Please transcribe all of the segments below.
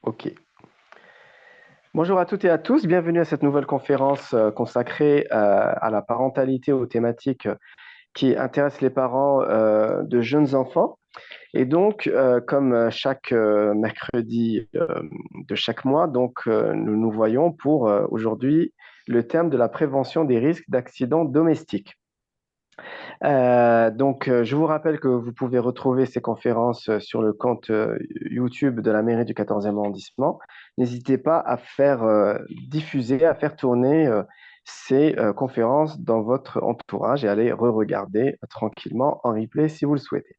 OK. Bonjour à toutes et à tous, bienvenue à cette nouvelle conférence consacrée à la parentalité, aux thématiques qui intéressent les parents de jeunes enfants. Et donc, comme chaque mercredi de chaque mois, nous nous voyons pour aujourd'hui le thème de la prévention des risques d'accidents domestiques. Je vous rappelle que vous pouvez retrouver ces conférences sur le compte YouTube de la mairie du 14e arrondissement. N'hésitez pas à faire diffuser, à faire tourner ces conférences dans votre entourage et à les re-regarder tranquillement en replay si vous le souhaitez.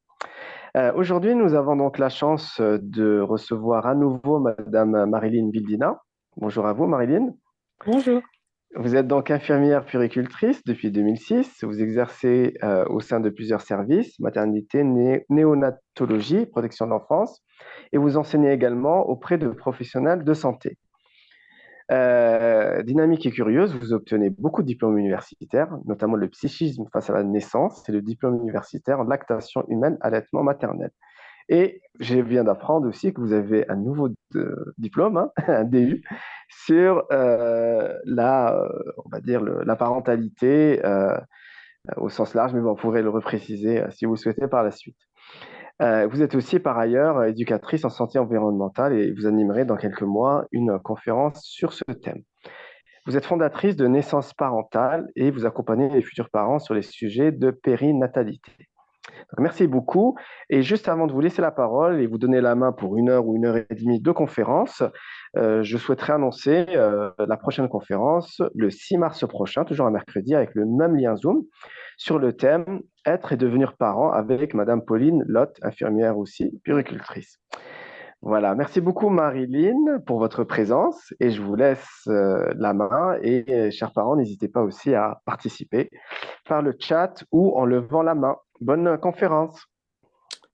Aujourd'hui, nous avons donc la chance de recevoir à nouveau Madame Marilyn Bildina. Bonjour à vous, Marilyn. Bonjour. Vous êtes donc infirmière puéricultrice depuis 2006. Vous exercez au sein de plusieurs services, maternité, néonatologie, protection de l'enfance, et vous enseignez également auprès de professionnels de santé. Dynamique et curieuse, vous obtenez beaucoup de diplômes universitaires, notamment le psychisme face à la naissance et le diplôme universitaire en lactation humaine, allaitement maternel. Et je viens d'apprendre aussi que vous avez un nouveau diplôme, hein, un DU, sur on va dire la parentalité au sens large, mais bon, on pourrait le repréciser si vous le souhaitez par la suite. Vous êtes aussi par ailleurs éducatrice en santé environnementale et vous animerez dans quelques mois une conférence sur ce thème. Vous êtes fondatrice de Naissance Parentale et vous accompagnez les futurs parents sur les sujets de périnatalité. Donc, merci beaucoup. Et juste avant de vous laisser la parole et vous donner la main pour 1 heure ou 1 heure et demie de conférence, je souhaiterais annoncer la prochaine conférence le 6 mars prochain, toujours un mercredi, avec le même lien Zoom, sur le thème Être et devenir parent avec Madame Pauline Lotte, infirmière aussi, puéricultrice. Voilà, merci beaucoup Marilyn pour votre présence et je vous laisse la main et chers parents, n'hésitez pas aussi à participer par le chat ou en levant la main. Bonne conférence.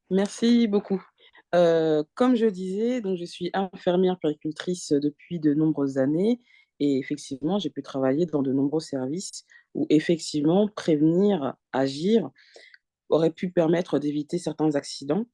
Merci beaucoup. Comme je disais, donc je suis infirmière puéricultrice depuis de nombreuses années et effectivement, j'ai pu travailler dans de nombreux services où effectivement, prévenir, agir aurait pu permettre d'éviter certains accidents.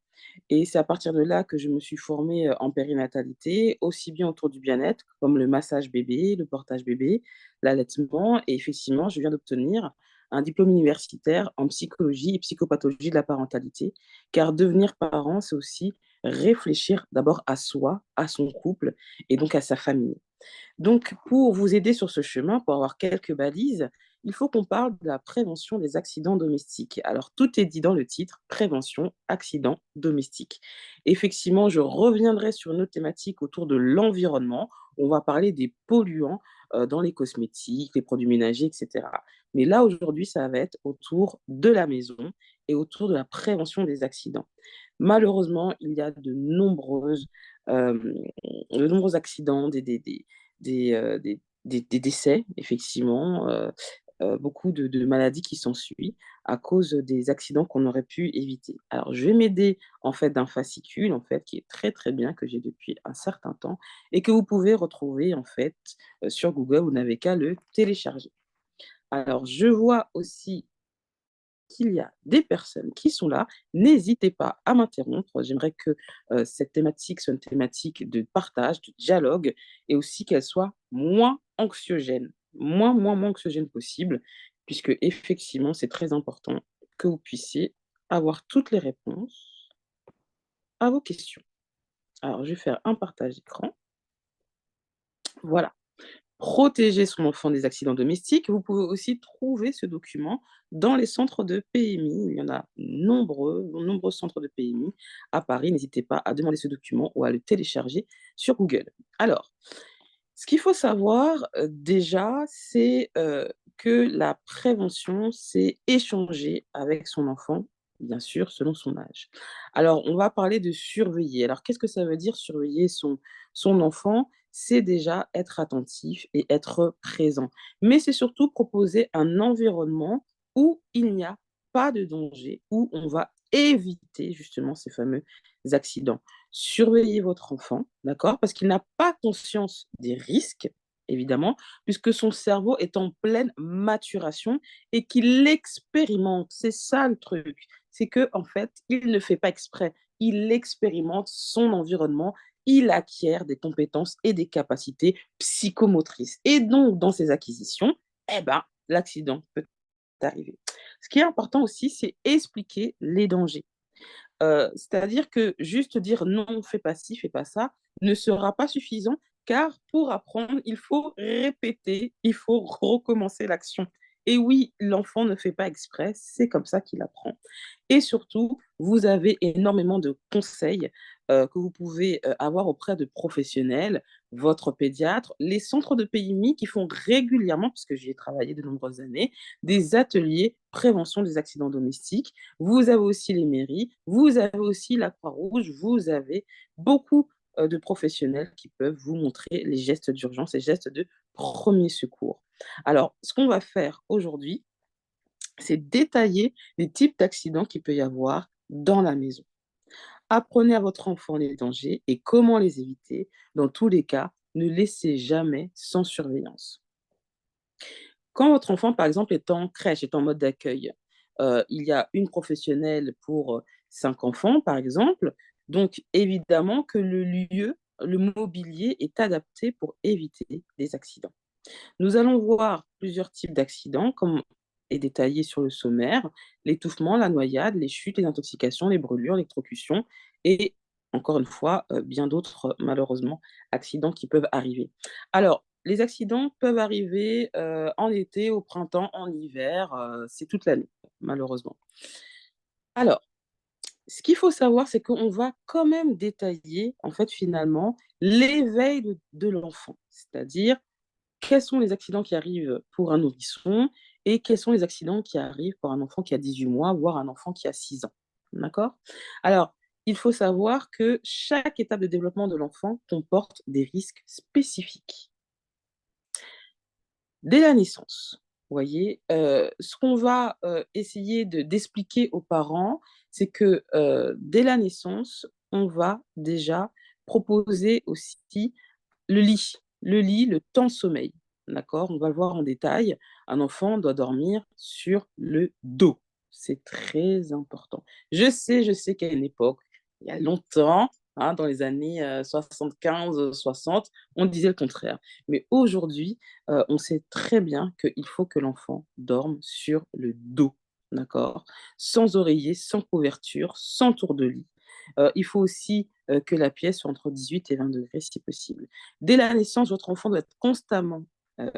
Et c'est à partir de là que je me suis formée en périnatalité, aussi bien autour du bien-être, comme le massage bébé, le portage bébé, l'allaitement. Et effectivement, je viens d'obtenir un diplôme universitaire en psychologie et psychopathologie de la parentalité, car devenir parent, c'est aussi réfléchir d'abord à soi, à son couple et donc à sa famille. Donc, pour vous aider sur ce chemin, pour avoir quelques balises, il faut qu'on parle de la prévention des accidents domestiques. Alors, tout est dit dans le titre, prévention, accidents domestiques. Effectivement, je reviendrai sur une autre thématique autour de l'environnement. On va parler des polluants dans les cosmétiques, les produits ménagers, etc. Mais là, aujourd'hui, ça va être autour de la maison et autour de la prévention des accidents. Malheureusement, il y a euh, de nombreux accidents, des décès, effectivement, beaucoup de maladies qui s'ensuivent à cause des accidents qu'on aurait pu éviter. Alors, je vais m'aider en fait d'un fascicule en fait qui est très très bien que j'ai depuis un certain temps et que vous pouvez retrouver en fait sur Google. Vous n'avez qu'à le télécharger. Alors, je vois aussi qu'il y a des personnes qui sont là. N'hésitez pas à m'interrompre. J'aimerais que cette thématique soit une thématique de partage, de dialogue, et aussi qu'elle soit moins anxiogène, moins anxiogène possible, puisque effectivement, c'est très important que vous puissiez avoir toutes les réponses à vos questions. Alors, je vais faire un partage d'écran. Voilà. Protéger son enfant des accidents domestiques. Vous pouvez aussi trouver ce document dans les centres de PMI. Il y en a nombreux centres de PMI à Paris. N'hésitez pas à demander ce document ou à le télécharger sur Google. Alors, ce qu'il faut savoir déjà, c'est que la prévention, c'est échanger avec son enfant, bien sûr, selon son âge. Alors, on va parler de surveiller. Alors, qu'est-ce que ça veut dire surveiller son enfant? C'est déjà être attentif et être présent. Mais c'est surtout proposer un environnement où il n'y a pas de danger, où on va éviter justement ces fameux accidents. Surveillez votre enfant, d'accord? Parce qu'il n'a pas conscience des risques, évidemment, puisque son cerveau est en pleine maturation et qu'il expérimente. C'est ça le truc. C'est que en fait, il ne fait pas exprès. Il expérimente son environnement il acquiert des compétences et des capacités psychomotrices. Et donc, dans ces acquisitions, eh ben, l'accident peut arriver. Ce qui est important aussi, c'est expliquer les dangers. C'est-à-dire que juste dire: «Non, fais pas ci, fais pas ça», ne sera pas suffisant, car pour apprendre, il faut répéter, il faut recommencer l'action. Et oui, l'enfant ne fait pas exprès, c'est comme ça qu'il apprend. Et surtout, vous avez énormément de conseils, que vous pouvez, avoir auprès de professionnels, votre pédiatre, les centres de PMI qui font régulièrement, puisque j'y ai travaillé de nombreuses années, des ateliers prévention des accidents domestiques. Vous avez aussi les mairies, vous avez aussi la Croix-Rouge, vous avez beaucoup, de professionnels qui peuvent vous montrer les gestes d'urgence, les gestes de premier secours. Alors, ce qu'on va faire aujourd'hui, c'est détailler les types d'accidents qu'il peut y avoir dans la maison. Apprenez à votre enfant les dangers et comment les éviter. Dans tous les cas, ne laissez jamais sans surveillance. Quand votre enfant, par exemple, est en crèche, est en mode d'accueil, il y a une professionnelle pour, 5 enfants, par exemple. Donc évidemment que le lieu, le mobilier est adapté pour éviter des accidents. Nous allons voir plusieurs types d'accidents, comme est détaillé sur le sommaire: l'étouffement, la noyade, les chutes, les intoxications, les brûlures, l'électrocution et encore une fois, bien d'autres, malheureusement, accidents qui peuvent arriver. Alors, les accidents peuvent arriver, en été, au printemps, en hiver, c'est toute l'année, malheureusement. Alors, ce qu'il faut savoir, c'est qu'on va quand même détailler, en fait, finalement, l'éveil de l'enfant. C'est-à-dire, quels sont les accidents qui arrivent pour un nourrisson et quels sont les accidents qui arrivent pour un enfant qui a 18 mois, voire un enfant qui a 6 ans. D'accord? Alors, il faut savoir que chaque étape de développement de l'enfant comporte des risques spécifiques. Dès la naissance, vous voyez, ce qu'on va, essayer d'expliquer aux parents, c'est que, dès la naissance, on va déjà proposer aussi le lit, le temps de sommeil, d'accord? On va le voir en détail. Un enfant doit dormir sur le dos. C'est très important. Je sais qu'à une époque, il y a longtemps, hein, dans les années, 75, 60, on disait le contraire. Mais aujourd'hui, on sait très bien qu'il faut que l'enfant dorme sur le dos, d'accord? Sans oreiller, sans couverture, sans tour de lit. Il faut aussi, que la pièce soit entre 18 et 20 degrés si possible. Dès la naissance, votre enfant doit être constamment,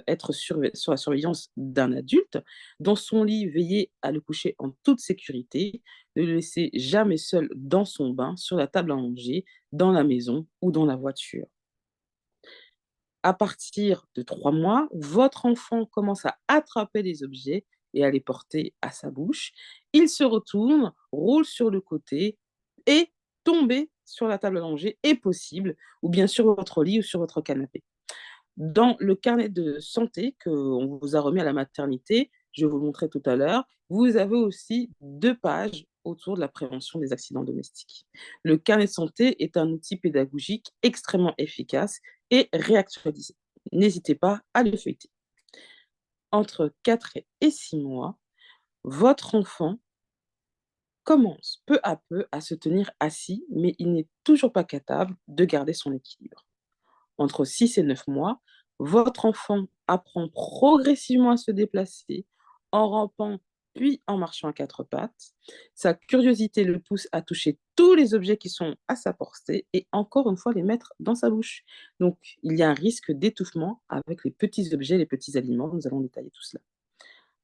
être sur la surveillance d'un adulte. Dans son lit, veillez à le coucher en toute sécurité. Ne le laissez jamais seul dans son bain, sur la table à manger, dans la maison ou dans la voiture. À partir de 3 mois, votre enfant commence à attraper les objets et à les porter à sa bouche. Il se retourne, roule sur le côté et tomber sur la table à manger est possible, ou bien sur votre lit ou sur votre canapé. Dans le carnet de santé qu'on vous a remis à la maternité, je vais vous le montrer tout à l'heure, vous avez aussi 2 pages autour de la prévention des accidents domestiques. Le carnet de santé est un outil pédagogique extrêmement efficace et réactualisé. N'hésitez pas à le feuilleter. Entre 4 et 6 mois, votre enfant commence peu à peu à se tenir assis, mais il n'est toujours pas capable de garder son équilibre. Entre 6 et 9 mois, votre enfant apprend progressivement à se déplacer en rampant puis en marchant à quatre pattes. Sa curiosité le pousse à toucher tous les objets qui sont à sa portée et encore une fois les mettre dans sa bouche. Donc il y a un risque d'étouffement avec les petits objets, les petits aliments. Nous allons détailler tout cela.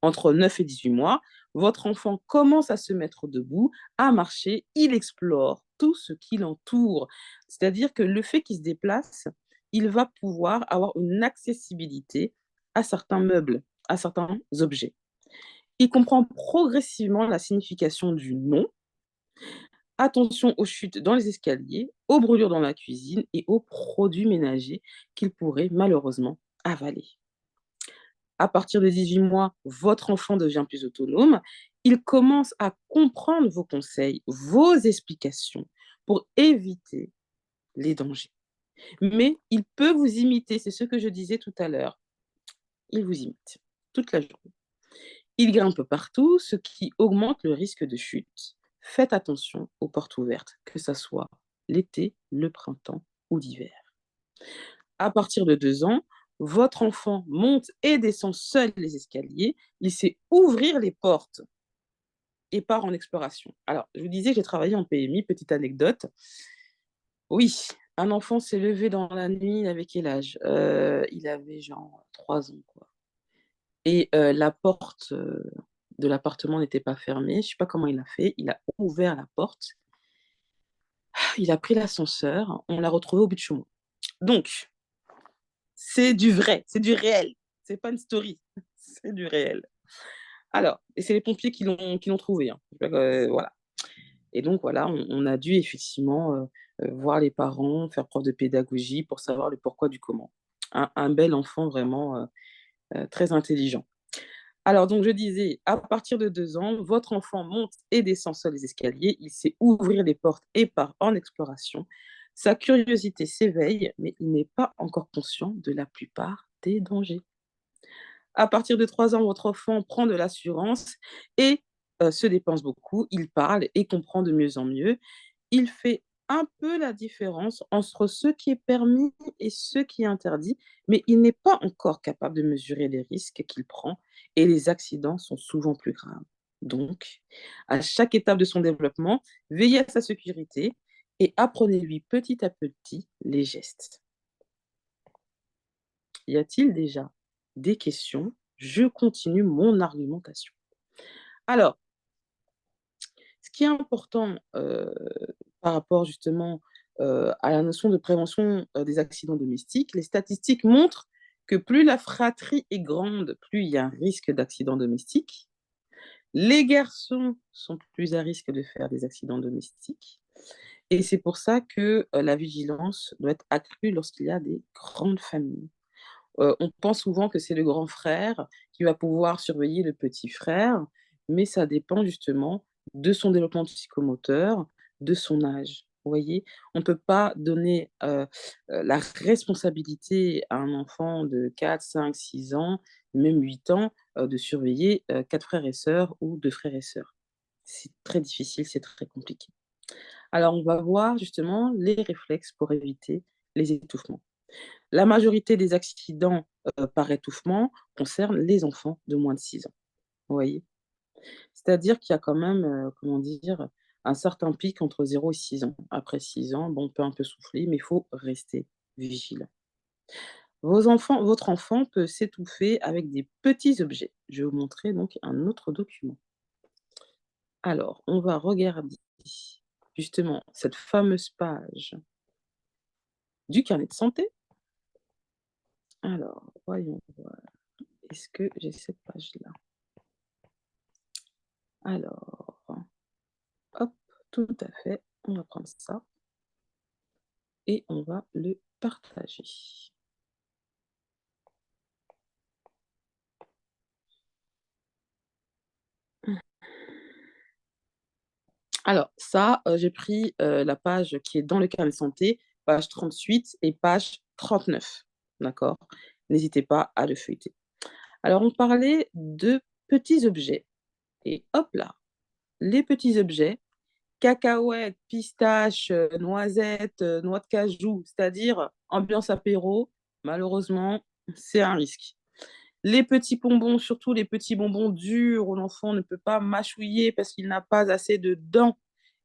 Entre 9 et 18 mois, votre enfant commence à se mettre debout, à marcher, il explore tout ce qui l'entoure. C'est-à-dire que le fait qu'il se déplace, il va pouvoir avoir une accessibilité à certains meubles, à certains objets. Il comprend progressivement la signification du non. Attention aux chutes dans les escaliers, aux brûlures dans la cuisine et aux produits ménagers qu'il pourrait malheureusement avaler. À partir de 18 mois, votre enfant devient plus autonome. Il commence à comprendre vos conseils, vos explications pour éviter les dangers. Mais il peut vous imiter, c'est ce que je disais tout à l'heure. Il vous imite toute la journée. Il grimpe partout, ce qui augmente le risque de chute. Faites attention aux portes ouvertes, que ce soit l'été, le printemps ou d'hiver. À partir de 2 ans, votre enfant monte et descend seul les escaliers, il sait ouvrir les portes et part en exploration. Alors, je vous disais, j'ai travaillé en PMI, petite anecdote. Oui, un enfant s'est levé dans la nuit, il avait quel âge? Il avait genre 3 ans, quoi, et la porte, de l'appartement n'était pas fermée. Je sais pas comment il a fait, il a ouvert la porte, il a pris l'ascenseur, on l'a retrouvé au bout de chez moi. Donc, c'est du vrai, c'est du réel, c'est pas une story, c'est du réel. Alors et c'est les pompiers qui l'ont trouvé, hein. Voilà, et donc voilà, on a dû effectivement, voir les parents, faire preuve de pédagogie pour savoir le pourquoi du comment. Un bel enfant vraiment, très intelligent. Alors donc je disais, à partir de 2 ans, votre enfant monte et descend seul les escaliers, il sait ouvrir les portes et part en exploration. Sa curiosité s'éveille, mais il n'est pas encore conscient de la plupart des dangers. À partir de 3 ans, votre enfant prend de l'assurance et se dépense beaucoup. Il parle et comprend de mieux en mieux. Il fait un peu la différence entre ce qui est permis et ce qui est interdit, mais il n'est pas encore capable de mesurer les risques qu'il prend et les accidents sont souvent plus graves. Donc, à chaque étape de son développement, veillez à sa sécurité et apprenez-lui petit à petit les gestes. Y a-t-il déjà des questions? Je continue mon argumentation. Alors, ce qui est important, par rapport justement, à la notion de prévention, des accidents domestiques, les statistiques montrent que plus la fratrie est grande, plus il y a un risque d'accident domestique. Les garçons sont plus à risque de faire des accidents domestiques et c'est pour ça que, la vigilance doit être accrue lorsqu'il y a des grandes familles. On pense souvent que c'est le grand frère qui va pouvoir surveiller le petit frère, mais ça dépend justement de son développement psychomoteur, de son âge. Vous voyez? On ne peut pas donner, la responsabilité à un enfant de 4, 5, 6 ans, même 8 ans, de surveiller, 4 frères et sœurs ou 2 frères et sœurs. C'est très difficile, c'est très compliqué. Alors on va voir justement les réflexes pour éviter les étouffements. La majorité des accidents, par étouffement concernent les enfants de moins de 6 ans, vous voyez? C'est-à-dire qu'il y a quand même, comment dire? Un certain pic entre 0 et 6 ans. Après 6 ans, bon, on peut un peu souffler, mais il faut rester vigilant. Votre enfant peut s'étouffer avec des petits objets. Je vais vous montrer donc un autre document. Alors, on va regarder justement cette fameuse page du carnet de santé. Alors, voyons voir. Est-ce que j'ai cette page-là? Alors, hop, tout à fait, on va prendre ça et on va le partager. Alors ça, j'ai pris, la page qui est dans le carnet de santé, page 38 et page 39, d'accord? N'hésitez pas à le feuilleter. Alors on parlait de petits objets et hop là, les petits objets, cacahuètes, pistaches, noisettes, noix de cajou, c'est-à-dire ambiance apéro, malheureusement, c'est un risque. Les petits bonbons, surtout les petits bonbons durs où l'enfant ne peut pas mâchouiller parce qu'il n'a pas assez de dents,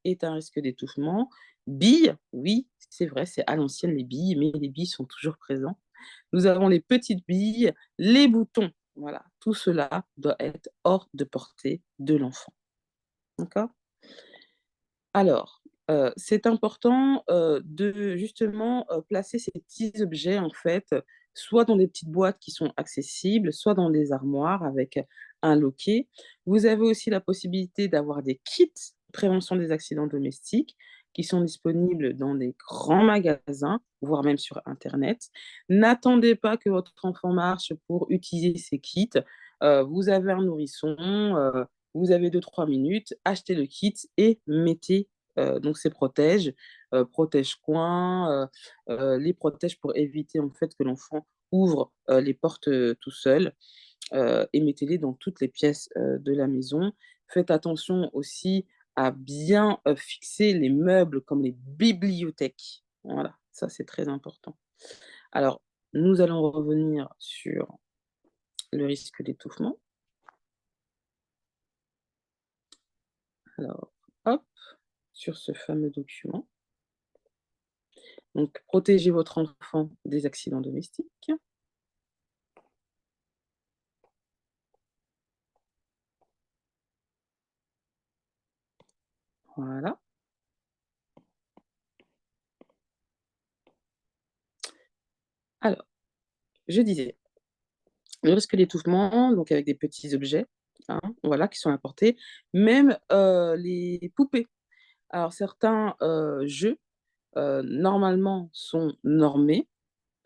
est un risque d'étouffement. Billes, oui, c'est vrai, c'est à l'ancienne les billes, mais les billes sont toujours présents. Nous avons les petites billes, les boutons, voilà, tout cela doit être hors de portée de l'enfant. D'accord? Alors, c'est important, de justement, placer ces petits objets en fait, soit dans des petites boîtes qui sont accessibles, soit dans des armoires avec un loquet. Vous avez aussi la possibilité d'avoir des kits prévention des accidents domestiques qui sont disponibles dans des grands magasins, voire même sur internet. N'attendez pas que votre enfant marche pour utiliser ces kits. Vous avez un nourrisson, vous avez 2 3 minutes, achetez le kit et mettez, donc ces protèges, protège-coins, les protèges pour éviter en fait que l'enfant ouvre, les portes, tout seul, et mettez-les dans toutes les pièces, de la maison. Faites attention aussi à bien, fixer les meubles comme les bibliothèques. Voilà, Ça, c'est très important. Alors, nous allons revenir sur le risque d'étouffement. Alors, hop, sur ce fameux document. Donc, protégez votre enfant des accidents domestiques. Voilà. Alors, je disais, le risque d'étouffement, donc avec des petits objets, hein, voilà, qui sont apportés, même les poupées. Alors, certains jeux, normalement, sont normés,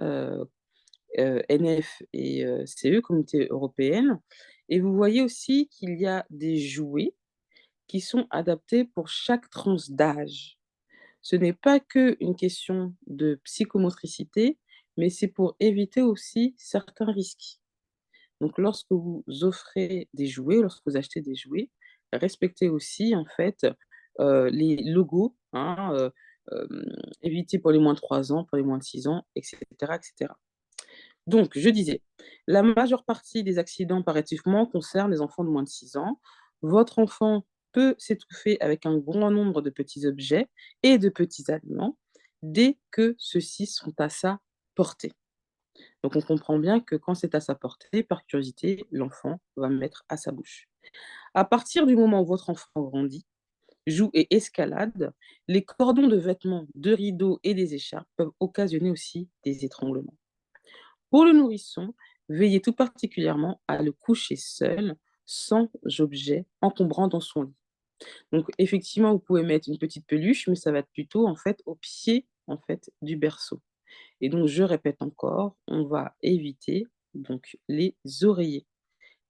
heu NF et CE, Communauté européenne, et vous voyez aussi qu'il y a des jouets qui sont adaptés pour chaque tranche d'âge. Ce n'est pas qu'une question de psychomotricité, mais c'est pour éviter aussi certains risques. Donc lorsque vous offrez des jouets, lorsque vous achetez des jouets, respectez aussi en fait, les logos, hein, évitez pour les moins de 3 ans, pour les moins de 6 ans, et cetera, et cetera. Donc, je disais, la majeure partie des accidents par étouffement concernent les enfants de moins de 6 ans. Votre enfant peut s'étouffer avec un grand nombre de petits objets et de petits aliments dès que ceux-ci sont à sa portée. Donc, on comprend bien que quand c'est à sa portée, par curiosité, l'enfant va mettre à sa bouche. À partir du moment où votre enfant grandit, joue et escalade, les cordons de vêtements, de rideaux et des écharpes peuvent occasionner aussi des étranglements. Pour le nourrisson, veillez tout particulièrement à le coucher seul, sans objet encombrant dans son lit. Donc effectivement, vous pouvez mettre une petite peluche, mais ça va être plutôt en fait au pied en fait du berceau. Et donc je répète encore, on va éviter donc les oreillers,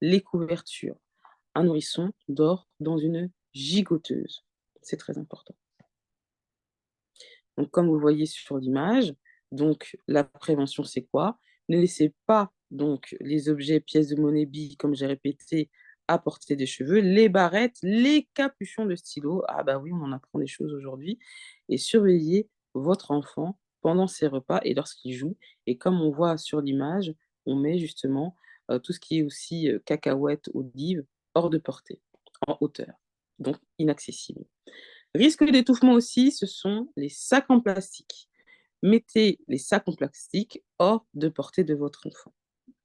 les couvertures. Un nourrisson dort dans une gigoteuse. C'est très important. Donc comme vous voyez sur l'image, donc la prévention, c'est quoi? Ne laissez pas donc les objets, pièces de monnaie, billes, comme j'ai répété, à portée des cheveux, les barrettes, les capuchons de stylo. Ah bah oui, on en apprend des choses aujourd'hui. Et surveillez votre enfant pendant ses repas et lorsqu'il joue. Et comme on voit sur l'image, on met justement tout ce qui est aussi cacahuètes, olives, hors de portée, en hauteur, donc inaccessible. Risque d'étouffement aussi, ce sont les sacs en plastique. Mettez les sacs en plastique hors de portée de votre enfant.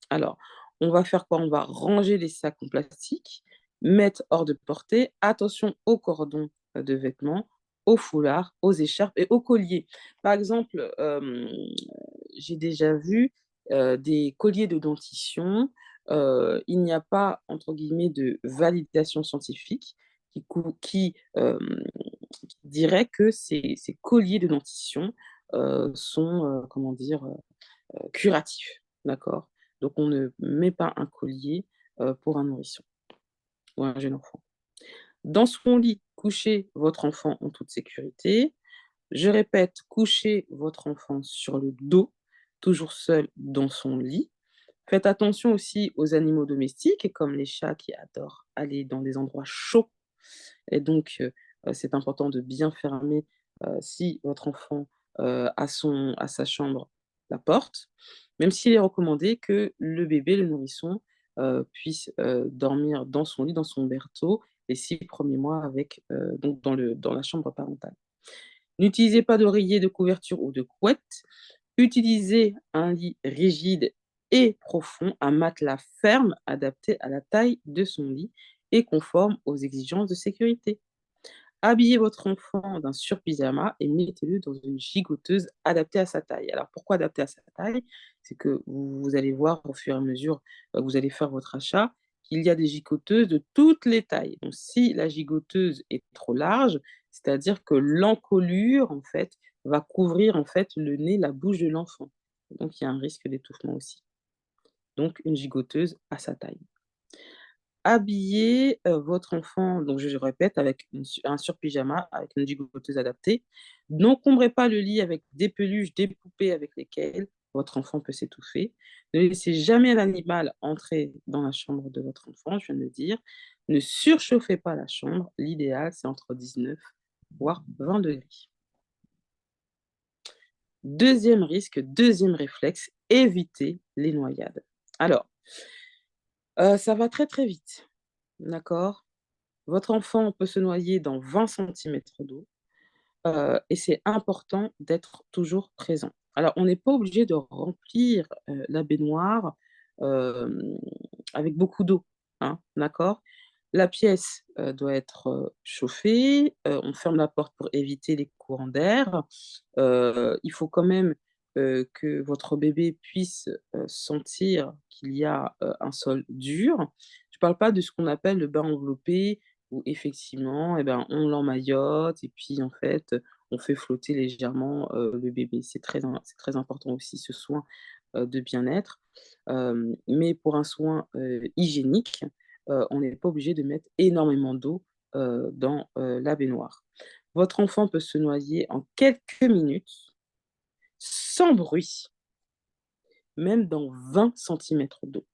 Alors, on va faire quoi? On va ranger les sacs en plastique, mettre hors de portée. Attention aux cordons de vêtements, aux foulards, aux écharpes et aux colliers. Par exemple, j'ai déjà vu des colliers de dentition. Il n'y a pas, entre guillemets, de validation scientifique qui dirait que ces colliers de dentition sont, comment dire, curatifs, d'accord? Donc on ne met pas un collier, pour un nourrisson ou un jeune enfant. Dans son lit, couchez votre enfant en toute sécurité. Je répète, couchez votre enfant sur le dos, toujours seul dans son lit. Faites attention aussi aux animaux domestiques, comme les chats qui adorent aller dans des endroits chauds et donc c'est important de bien fermer, si votre enfant, a sa chambre, la porte, même s'il est recommandé que le bébé, le nourrisson, puisse, dormir dans son lit, dans son berceau les 6 premiers mois avec, donc dans la chambre parentale. N'utilisez pas d'oreiller, de couverture ou de couette. Utilisez un lit rigide et profond, un matelas ferme adapté à la taille de son lit et conforme aux exigences de sécurité. Habillez votre enfant d'un surpyjama et mettez-le dans une gigoteuse adaptée à sa taille. Alors pourquoi adaptée à sa taille? C'est que vous allez voir au fur et à mesure, que vous allez faire votre achat, qu'il y a des gigoteuses de toutes les tailles. Donc si la gigoteuse est trop large, c'est-à-dire que l'encolure en fait, va couvrir en fait le nez, la bouche de l'enfant. Donc il y a un risque d'étouffement aussi. Donc une gigoteuse à sa taille. Habillez, votre enfant, donc je répète, avec un surpyjama, avec une gigoteuse adaptée. N'encombrez pas le lit avec des peluches, des poupées avec lesquelles votre enfant peut s'étouffer. Ne laissez jamais l'animal entrer dans la chambre de votre enfant, je viens de le dire. Ne surchauffez pas la chambre, l'idéal c'est entre 19 voire 20 degrés. Deuxième risque, deuxième réflexe, éviter les noyades. Alors, ça va très, très vite, d'accord? Votre enfant peut se noyer dans 20 centimètres d'eau, et c'est important d'être toujours présent. Alors, on n'est pas obligé de remplir, la baignoire, hem, avec beaucoup d'eau, hein, d'accord? La pièce, doit être, chauffée, on ferme la porte pour éviter les courants d'air. Il faut quand même, que votre bébé puisse, sentir qu'il y a, un sol dur. Je parle pas de ce qu'on appelle le bain enveloppé où effectivement, eh ben, on l'emmaillote et puis en fait, on fait flotter légèrement, le bébé. C'est très important aussi ce soin, de bien-être. Mais pour un soin, hygiénique, on n'est pas obligé de mettre énormément d'eau, dans, la baignoire. Votre enfant peut se noyer en quelques minutes, sans bruit, même dans 20 centimètres d'eau.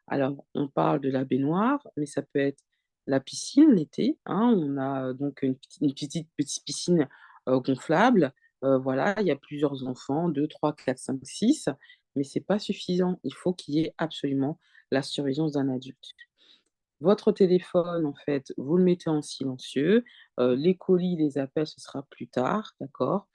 Alors, on parle de la baignoire, mais ça peut être la piscine l'été, hein. On a donc une petite piscine, gonflable. Voilà, il y a plusieurs enfants, 2, 3, 4, 5, 6, mais c'est pas suffisant. Il faut qu'il y ait absolument la surveillance d'un adulte. Votre téléphone, en fait, vous le mettez en silencieux, les colis, les appels, ce sera plus tard, d'accord?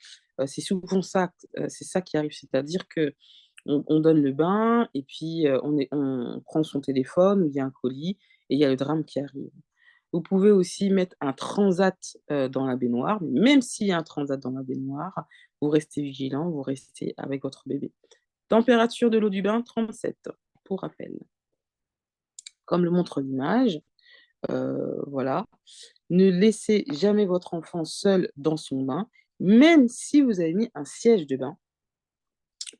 C'est souvent ça, c'est ça qui arrive, c'est-à-dire qu'on donne le bain et puis, on prend son téléphone ou il y a un colis et il y a le drame qui arrive. Vous pouvez aussi mettre un transat, dans la baignoire, mais même s'il y a un transat dans la baignoire, vous restez vigilant, vous restez avec votre bébé. Température de l'eau du bain, 37, pour rappel. Comme le montre l'image, voilà. Ne laissez jamais votre enfant seul dans son bain, même si vous avez mis un siège de bain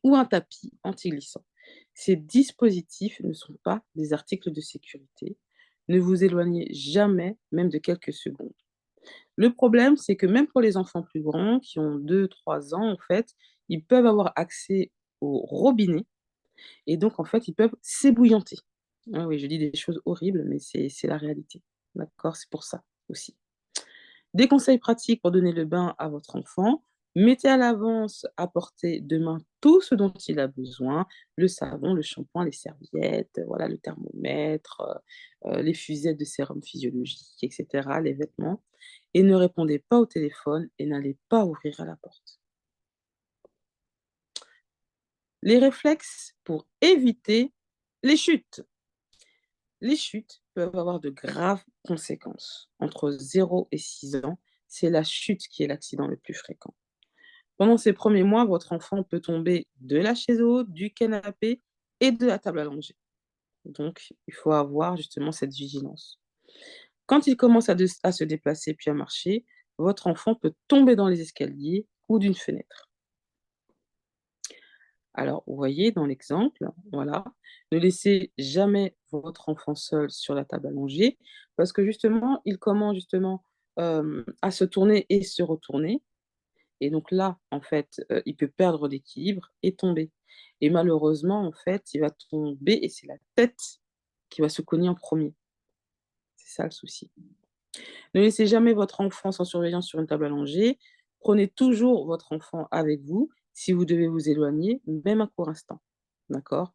ou un tapis anti-glissant. Ces dispositifs ne sont pas des articles de sécurité. Ne vous éloignez jamais, même de quelques secondes. Le problème, c'est que même pour les enfants plus grands, qui ont 2, 3 ans, en fait, ils peuvent avoir accès au robinet et donc, en fait, ils peuvent s'ébouillanter. Ah oui, je dis des choses horribles, mais c'est la réalité. D'accord? C'est pour ça aussi. Des conseils pratiques pour donner le bain à votre enfant. Mettez à l'avance à portée de main tout ce dont il a besoin, le savon, le shampoing, les serviettes, voilà, le thermomètre, les fusettes de sérum physiologique, et cetera, les vêtements et ne répondez pas au téléphone et n'allez pas ouvrir à la porte. Les réflexes pour éviter les chutes. Les chutes peuvent avoir de graves conséquences. Entre 0 et 6 ans, c'est la chute qui est l'accident le plus fréquent. Pendant ces premiers mois, votre enfant peut tomber de la chaise haute, du canapé et de la table allongée. Donc, il faut avoir justement cette vigilance. Quand il commence à se déplacer puis à marcher, votre enfant peut tomber dans les escaliers ou d'une fenêtre. Alors, vous voyez dans l'exemple, voilà, ne laissez jamais votre enfant seul sur la table allongée parce que justement, il commence justement, à se tourner et se retourner et donc là, en fait, il peut perdre l'équilibre et tomber et malheureusement, en fait, il va tomber et c'est la tête qui va se cogner en premier. C'est ça le souci. Ne laissez jamais votre enfant sans surveillance sur une table allongée. Prenez toujours votre enfant avec vous si vous devez vous éloigner, même un court instant. D'accord?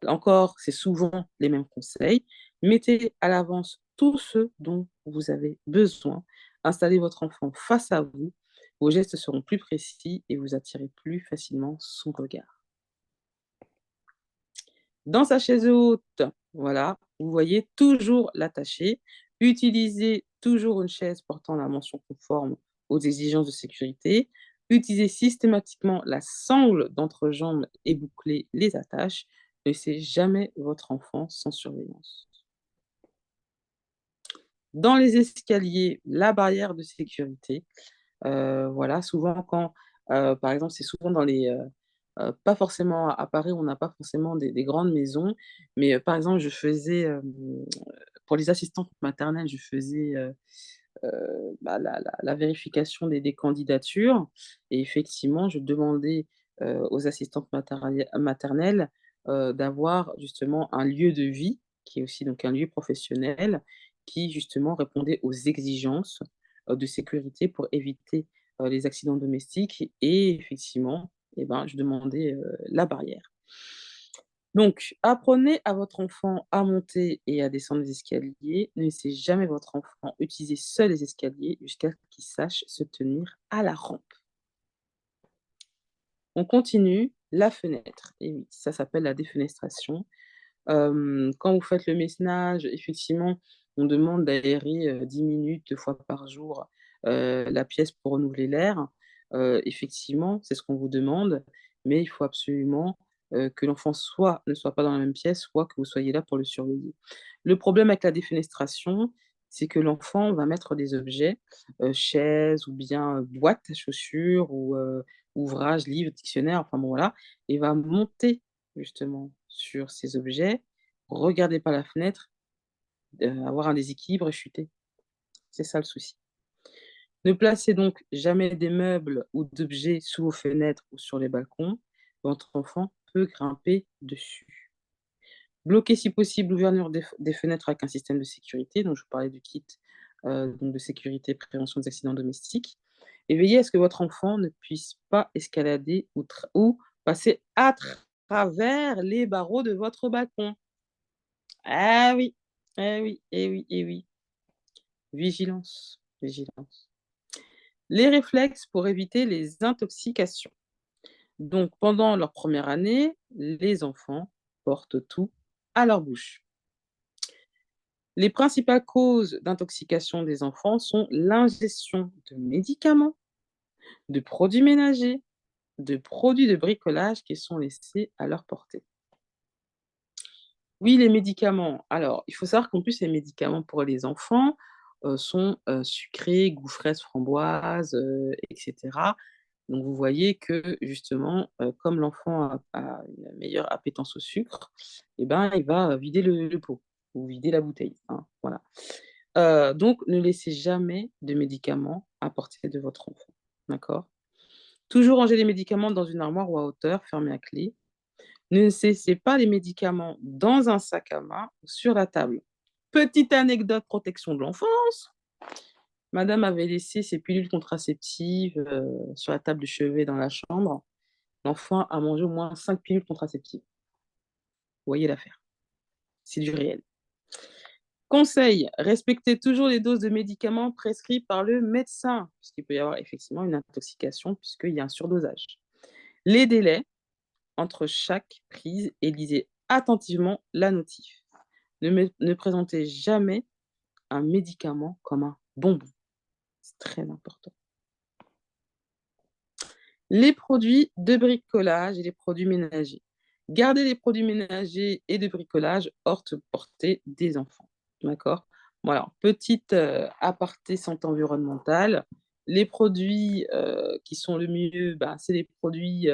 Encore, c'est souvent les mêmes conseils. Mettez à l'avance tout ce dont vous avez besoin. Installez votre enfant face à vous. Vos gestes seront plus précis et vous attirez plus facilement son regard. Dans sa chaise haute, voilà, vous voyez toujours l'attacher. Utilisez toujours une chaise portant la mention conforme aux exigences de sécurité. Utilisez systématiquement la sangle d'entrejambe et bouclez les attaches. Ne laissez jamais votre enfant sans surveillance. Dans les escaliers, la barrière de sécurité. Voilà, souvent quand, par exemple, c'est souvent dans les, pas forcément à Paris, on n'a pas forcément des grandes maisons, mais, par exemple, je faisais, pour les assistantes maternelles, je faisais, bah, la vérification des candidatures et effectivement, je demandais, aux assistantes maternelles, d'avoir justement un lieu de vie, qui est aussi donc un lieu professionnel, qui justement répondait aux exigences, de sécurité pour éviter, les accidents domestiques et effectivement, eh ben, je demandais, la barrière. Donc, apprenez à votre enfant à monter et à descendre les escaliers. Ne laissez jamais votre enfant utiliser seul les escaliers jusqu'à ce qu'il sache se tenir à la rampe. On continue, la fenêtre. Et oui, ça s'appelle la défenestration. Quand vous faites le ménage, effectivement, on demande d'aérer, 10 minutes, 2 fois par jour, la pièce pour renouveler l'air. Effectivement, c'est ce qu'on vous demande, mais il faut absolument, que l'enfant ne soit pas dans la même pièce, soit que vous soyez là pour le surveiller. Le problème avec la défenestration, c'est que l'enfant va mettre des objets, chaises ou bien, boîtes à chaussures ou, ouvrages, livres, dictionnaires, enfin bon voilà, et va monter justement sur ces objets, regarder par la fenêtre, avoir un déséquilibre et chuter. C'est ça le souci. Ne placez donc jamais des meubles ou d'objets sous vos fenêtres ou sur les balcons. Votre enfant peut grimper dessus. Bloquez si possible l'ouverture des fenêtres avec un système de sécurité, donc je vous parlais du kit, donc de sécurité prévention des accidents domestiques, et veillez à ce que votre enfant ne puisse pas escalader ou passer à travers les barreaux de votre balcon. Ah oui, eh oui, eh oui, eh oui. Vigilance, vigilance. Les réflexes pour éviter les intoxications. Donc pendant leur première année, les enfants portent tout à leur bouche. Les principales causes d'intoxication des enfants sont l'ingestion de médicaments, de produits ménagers, de produits de bricolage qui sont laissés à leur portée. Oui, les médicaments. Alors, il faut savoir qu'en plus, les médicaments pour les enfants, sont, sucrés, goût fraise, framboise, et cetera. Donc vous voyez que justement, comme l'enfant a une meilleure appétence au sucre, et ben, il va, vider le pot ou vider la bouteille, hein, voilà. Donc ne laissez jamais de médicaments à portée de votre enfant, d'accord? Toujours ranger les médicaments dans une armoire ou à hauteur, fermée à clé. Ne laissez pas les médicaments dans un sac à main ou sur la table. Petite anecdote protection de l'enfance, madame avait laissé ses pilules contraceptives, sur la table de chevet dans la chambre. L'enfant a mangé au moins 5 pilules contraceptives. Vous voyez l'affaire, c'est du réel. Conseil, respectez toujours les doses de médicaments prescrits par le médecin, puisqu'il peut y avoir effectivement une intoxication puisqu'il y a un surdosage. Les délais entre chaque prise et lisez attentivement la notif. Ne présentez jamais un médicament comme un bonbon. C'est très important. Les produits de bricolage et les produits ménagers. Gardez les produits ménagers et de bricolage hors de portée des enfants. D'accord? Bon alors, petite, aparté santé environnementale. Les produits, qui sont le mieux, bah, c'est les produits,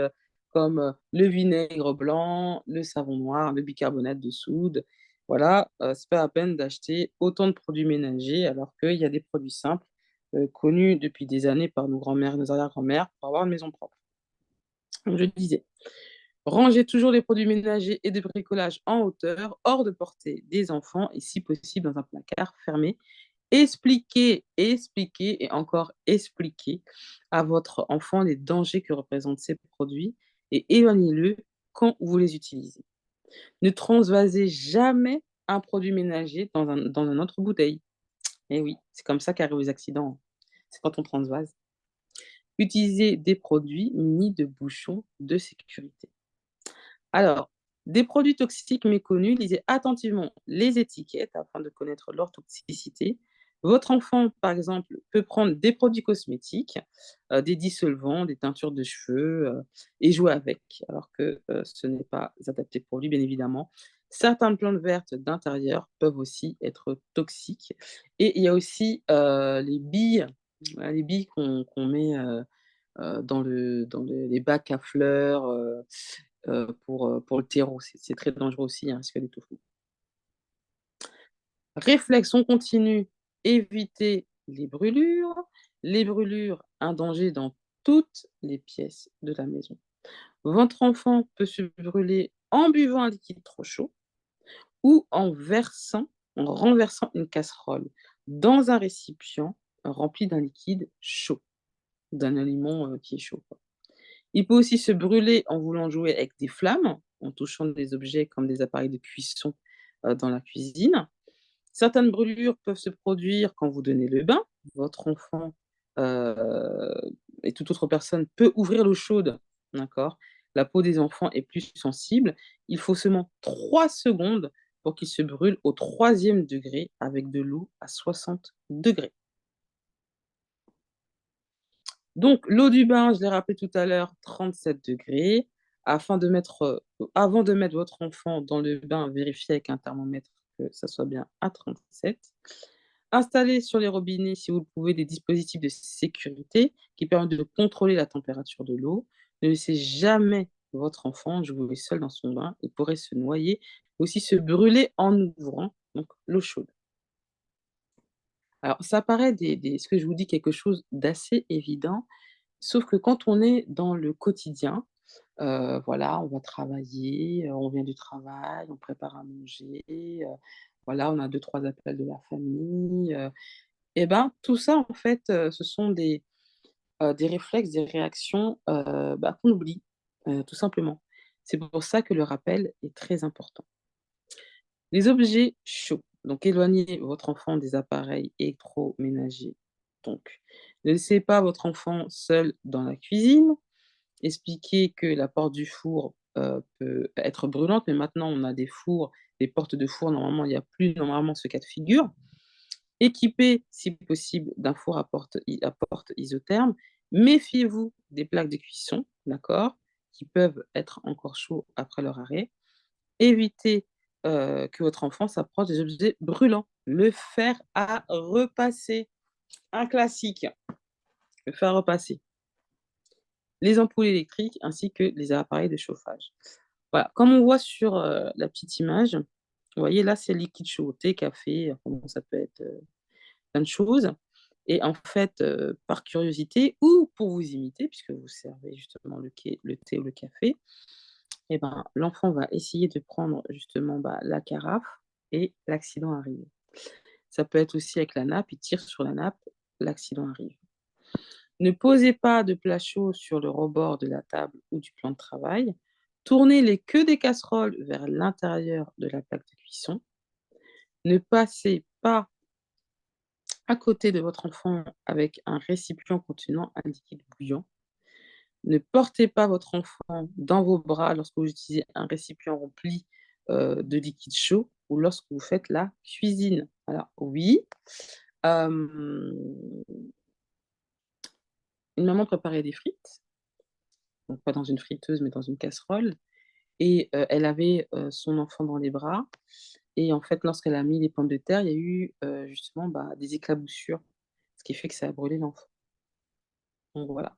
comme, le vinaigre blanc, le savon noir, le bicarbonate de soude. Voilà, c'est pas la peine d'acheter autant de produits ménagers alors qu'il y a des produits simples, connus depuis des années par nos grands-mères et nos arrière-grand-mères pour avoir une maison propre. Comme je disais, rangez toujours les produits ménagers et de bricolage en hauteur, hors de portée des enfants et si possible dans un placard fermé. Expliquez, expliquez et encore expliquez à votre enfant les dangers que représentent ces produits et éloignez-le quand vous les utilisez. Ne transvasez jamais un produit ménager dans une autre bouteille. Et oui, c'est comme ça qu'arrivent les accidents. C'est quand on transvase. Utilisez des produits munis de bouchons de sécurité. Alors, des produits toxiques méconnus, lisez attentivement les étiquettes afin de connaître leur toxicité. Votre enfant, par exemple, peut prendre des produits cosmétiques, des dissolvants, des teintures de cheveux, et jouer avec, alors que, ce n'est pas adapté pour lui, bien évidemment. Certaines plantes vertes d'intérieur peuvent aussi être toxiques et il y a aussi, les billes, voilà, les billes qu'on met, dans les bacs à fleurs, pour le terreau. C'est très dangereux aussi, hein, risque de tofu. Réflexe, on continue, éviter les brûlures. Les brûlures, un danger dans toutes les pièces de la maison. Votre enfant peut se brûler en buvant un liquide trop chaud ou en renversant une casserole dans un récipient rempli d'un liquide chaud. d'un aliment, qui est chaud, quoi. Il peut aussi se brûler en voulant jouer avec des flammes, en touchant des objets comme des appareils de cuisson, dans la cuisine. Certaines brûlures peuvent se produire quand vous donnez le bain. Votre enfant, heu, et toute autre personne peut ouvrir l'eau chaude, d'accord? La peau des enfants est plus sensible. Il faut seulement 3 secondes pour qu'il se brûle au 3e degré avec de l'eau à 60 degrés. Donc l'eau du bain, je l'ai rappelé tout à l'heure, 37 degrés. Avant de mettre votre enfant dans le bain, vérifiez avec un thermomètre que ça soit bien à 37. Installez sur les robinets, si vous le pouvez, des dispositifs de sécurité qui permettent de contrôler la température de l'eau. Ne laissez jamais votre enfant jouer seul dans son bain. Il pourrait se noyer, aussi se brûler en ouvrant donc l'eau chaude. Alors ça paraît ce que je vous dis, quelque chose d'assez évident, sauf que quand on est dans le quotidien, voilà, on va travailler, on vient du travail, on prépare à manger, voilà, on a deux trois appels de la famille, et ben, tout ça, en fait, ce sont des réflexes, des réactions, bah, qu'on oublie, tout simplement. C'est pour ça que le rappel est très important. Les objets chauds, donc éloignez votre enfant des appareils électroménagers, donc ne laissez pas votre enfant seul dans la cuisine. Expliquer que la porte du four, peut être brûlante, mais maintenant on a des fours, des portes de four, normalement il n'y a plus normalement ce cas de figure. Équipez, si possible, d'un four à porte isotherme. Méfiez-vous des plaques de cuisson, d'accord? Qui peuvent être encore chauds après leur arrêt. Évitez, que votre enfant s'approche des objets brûlants. Le fer à repasser, un classique, le fer à repasser. Les ampoules électriques ainsi que les appareils de chauffage. Voilà, comme on voit sur, la petite image, vous voyez là, c'est liquide chaud, thé, café, enfin bon, ça peut être, plein de choses, et en fait, par curiosité ou pour vous imiter puisque vous servez justement le thé ou le café, et ben, l'enfant va essayer de prendre justement, bah, la carafe et l'accident arrive. Ça peut être aussi avec la nappe, il tire sur la nappe, l'accident arrive. Ne posez pas de plat chaud sur le rebord de la table ou du plan de travail. Tournez les queues des casseroles vers l'intérieur de la plaque de cuisson. Ne passez pas à côté de votre enfant avec un récipient contenant un liquide bouillant. Ne portez pas votre enfant dans vos bras lorsque vous utilisez un récipient rempli de liquide chaud ou lorsque vous faites la cuisine. Alors oui, euh, une maman préparait des frites, donc pas dans une friteuse mais dans une casserole. Et elle avait, son enfant dans les bras, et en fait, lorsqu'elle a mis les pommes de terre, il y a eu, justement, bah, des éclaboussures, ce qui fait que ça a brûlé l'enfant. Donc voilà.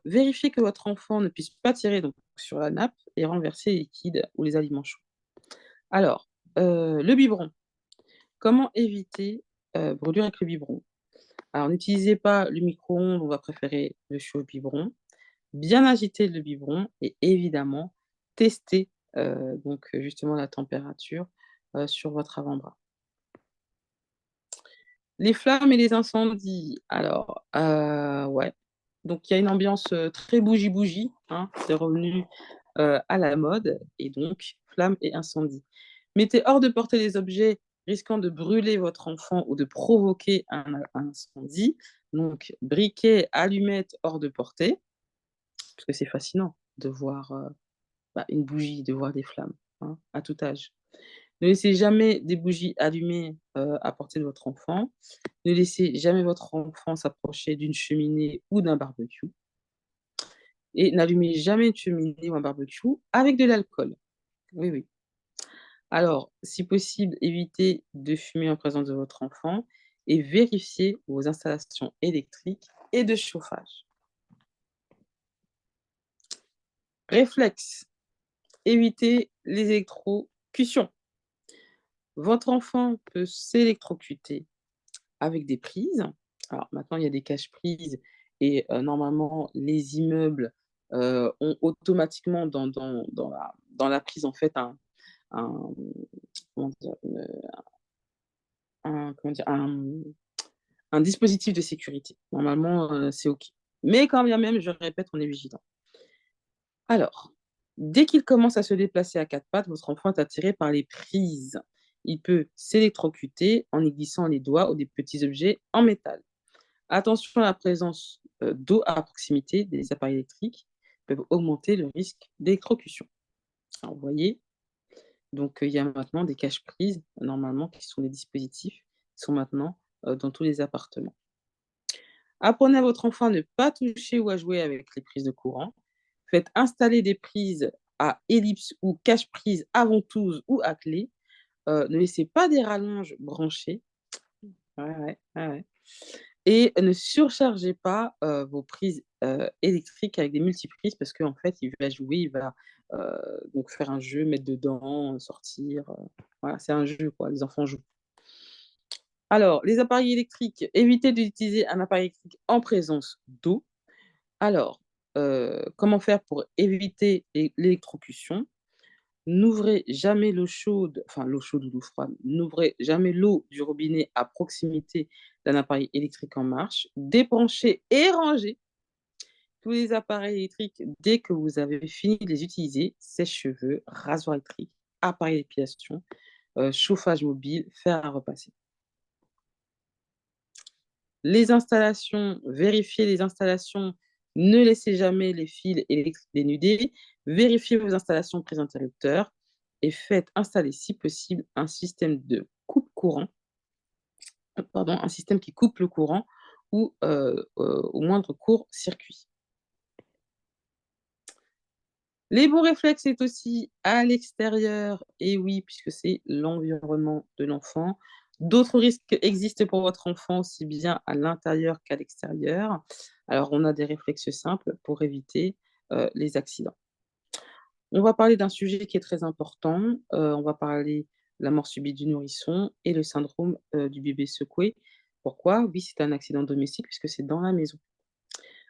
Vérifiez que votre enfant ne puisse pas tirer donc sur la nappe et renverser les liquides ou les aliments chauds. Alors, le biberon. Comment éviter, brûlure avec le biberon? Alors n'utilisez pas le micro-ondes, on va préférer le chaud-biberon. Bien agiter le biberon et évidemment tester, donc justement la température, sur votre avant-bras. Les flammes et les incendies, alors, ouais, donc il y a une ambiance, très bougie-bougie, hein, c'est revenu, à la mode, et donc flammes et incendies. Mettez hors de portée les objets risquant de brûler votre enfant ou de provoquer un incendie, donc briquets, allumettes hors de portée, parce que c'est fascinant de voir, bah, une bougie, de voir des flammes, hein, à tout âge. Ne laissez jamais des bougies allumées, à portée de votre enfant. Ne laissez jamais votre enfant s'approcher d'une cheminée ou d'un barbecue, et n'allumez jamais une cheminée ou un barbecue avec de l'alcool. Oui, oui. Alors, si possible, évitez de fumer en présence de votre enfant et vérifiez vos installations électriques et de chauffage. Réflexe: évitez les électrocutions. Votre enfant peut s'électrocuter avec des prises. Alors maintenant, il y a des cache-prises, et normalement, les immeubles, ont automatiquement dans la prise, en fait, un comment dire? Un comment dire? un dispositif de sécurité. Normalement, c'est OK. Mais quand bien même, je répète, on est vigilant. Alors, dès qu'il commence à se déplacer à quatre pattes, votre enfant est attiré par les prises. Il peut s'électrocuter en y glissant les doigts ou des petits objets en métal. Attention à la présence d'eau à proximité des appareils électriques peuvent augmenter le risque d'électrocution. Alors, vous voyez, donc il y a maintenant des caches-prises, normalement, qui sont des dispositifs qui sont maintenant dans tous les appartements. Apprenez à votre enfant à ne pas toucher ou à jouer avec les prises de courant. Faites installer des prises à ellipse ou cache-prises à ventouse ou à clé. Ne laissez pas des rallonges branchées. Ouais, ouais, ouais, ouais. Et ne surchargez pas vos prises électriques avec des multiprises parce qu'en fait, il va jouer, il va donc faire un jeu, mettre dedans, sortir. Voilà, c'est un jeu, quoi. Les enfants jouent. Alors, les appareils électriques, évitez d'utiliser un appareil électrique en présence d'eau. Alors, comment faire pour éviter l'électrocution? N'ouvrez jamais l'eau chaude, enfin l'eau chaude ou l'eau froide, n'ouvrez jamais l'eau du robinet à proximité d'un appareil électrique en marche. Débranchez et rangez tous les appareils électriques dès que vous avez fini de les utiliser. Sèche-cheveux, rasoir électrique, appareil d'épilation, chauffage mobile, fer à repasser. Les installations, vérifiez les installations, ne laissez jamais les fils électriques dénudés, vérifiez vos installations prises interrupteurs et faites installer si possible un système de coupe-courant, pardon, un système qui coupe le courant ou au moindre court-circuit. Les bons réflexes, c'est aussi à l'extérieur, et oui, puisque c'est l'environnement de l'enfant. D'autres risques existent pour votre enfant, aussi bien à l'intérieur qu'à l'extérieur. Alors, on a des réflexes simples pour éviter les accidents. On va parler d'un sujet qui est très important. On va parler de la mort subite du nourrisson et le syndrome du bébé secoué. Pourquoi? Oui, c'est un accident domestique puisque c'est dans la maison.